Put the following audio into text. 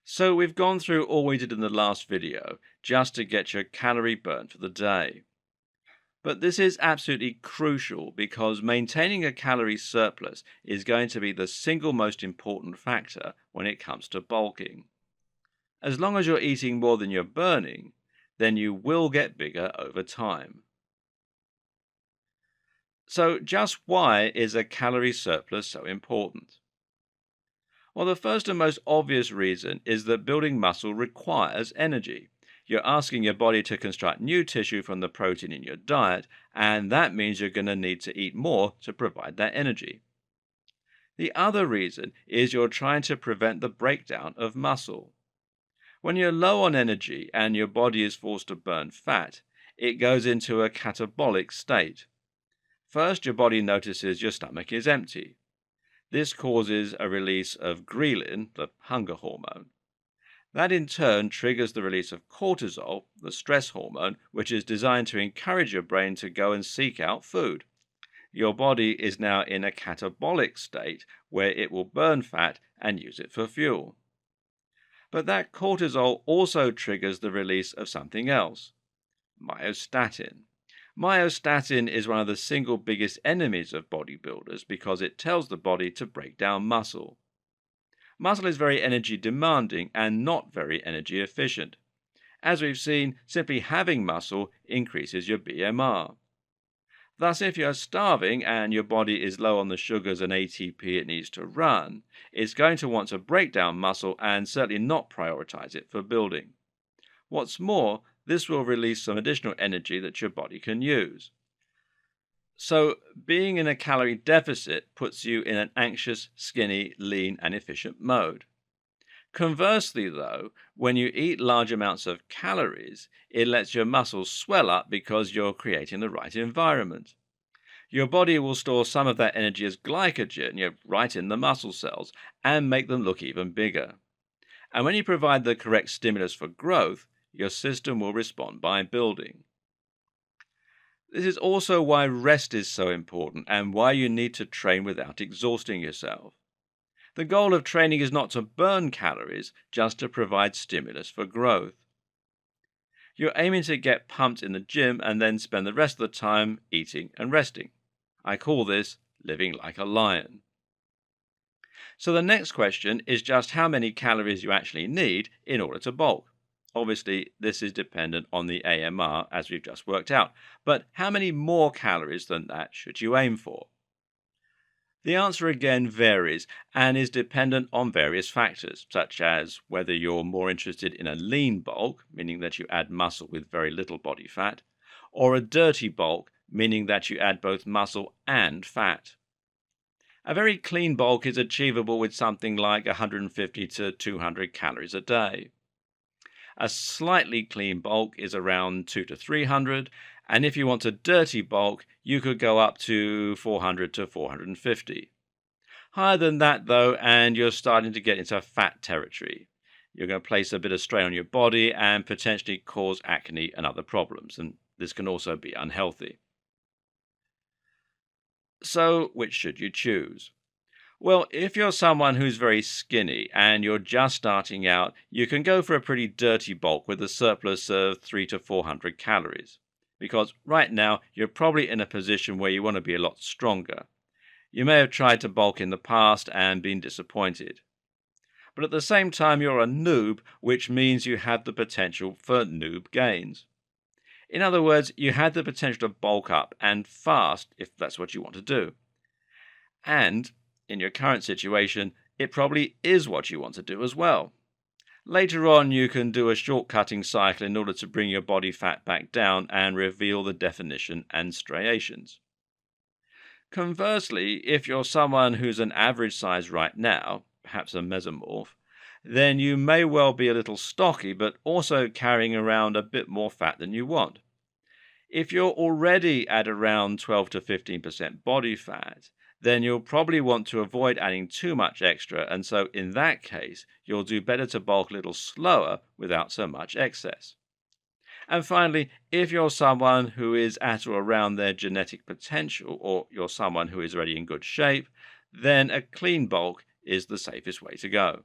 So we've gone through all we did in the last video just to get your calorie burn for the day. But this is absolutely crucial because maintaining a calorie surplus is going to be the single most important factor when it comes to bulking. As long as you're eating more than you're burning, then you will get bigger over time. So just why is a calorie surplus so important? Well, the first and most obvious reason is that building muscle requires energy. You're asking your body to construct new tissue from the protein in your diet, and that means you're going to need to eat more to provide that energy. The other reason is you're trying to prevent the breakdown of muscle. When you're low on energy and your body is forced to burn fat, it goes into a catabolic state. First, your body notices your stomach is empty. This causes a release of ghrelin, the hunger hormone. That in turn triggers the release of cortisol, the stress hormone, which is designed to encourage your brain to go and seek out food. Your body is now in a catabolic state where it will burn fat and use it for fuel. But that cortisol also triggers the release of something else, myostatin. Myostatin is one of the single biggest enemies of bodybuilders because it tells the body to break down muscle. Muscle is very energy demanding and not very energy efficient. As we've seen, simply having muscle increases your BMR. Thus, if you're starving and your body is low on the sugars and ATP it needs to run, it's going to want to break down muscle and certainly not prioritize it for building. What's more, this will release some additional energy that your body can use. So, being in a calorie deficit puts you in an anxious, skinny, lean, and efficient mode. Conversely, though, when you eat large amounts of calories, it lets your muscles swell up because you're creating the right environment. Your body will store some of that energy as glycogen, right in the muscle cells, and make them look even bigger. And when you provide the correct stimulus for growth, your system will respond by building. This is also why rest is so important and why you need to train without exhausting yourself. The goal of training is not to burn calories, just to provide stimulus for growth. You're aiming to get pumped in the gym and then spend the rest of the time eating and resting. I call this living like a lion. So the next question is just how many calories you actually need in order to bulk. Obviously, this is dependent on the AMR, as we've just worked out. But how many more calories than that should you aim for? The answer again varies and is dependent on various factors, such as whether you're more interested in a lean bulk, meaning that you add muscle with very little body fat, or a dirty bulk, meaning that you add both muscle and fat. A very clean bulk is achievable with something like 150 to 200 calories a day. A slightly clean bulk is around 2 to 300, and if you want a dirty bulk, you could go up to 400 to 450. Higher than that, though, and you're starting to get into fat territory. You're going to place a bit of strain on your body and potentially cause acne and other problems, and this can also be unhealthy. So, which should you choose? Well, if you're someone who's very skinny and you're just starting out, you can go for a pretty dirty bulk with a surplus of 300 to 400 calories. Because right now, you're probably in a position where you want to be a lot stronger. You may have tried to bulk in the past and been disappointed. But at the same time, you're a noob, which means you have the potential for noob gains. In other words, you have the potential to bulk up and fast if that's what you want to do. And in your current situation, it probably is what you want to do as well. Later on, you can do a short-cutting cycle in order to bring your body fat back down and reveal the definition and striations. Conversely, if you're someone who's an average size right now, perhaps a mesomorph, then you may well be a little stocky but also carrying around a bit more fat than you want. If you're already at around 12 to 15% body fat, then you'll probably want to avoid adding too much extra, and so in that case, you'll do better to bulk a little slower without so much excess. And finally, if you're someone who is at or around their genetic potential, or you're someone who is already in good shape, then a clean bulk is the safest way to go.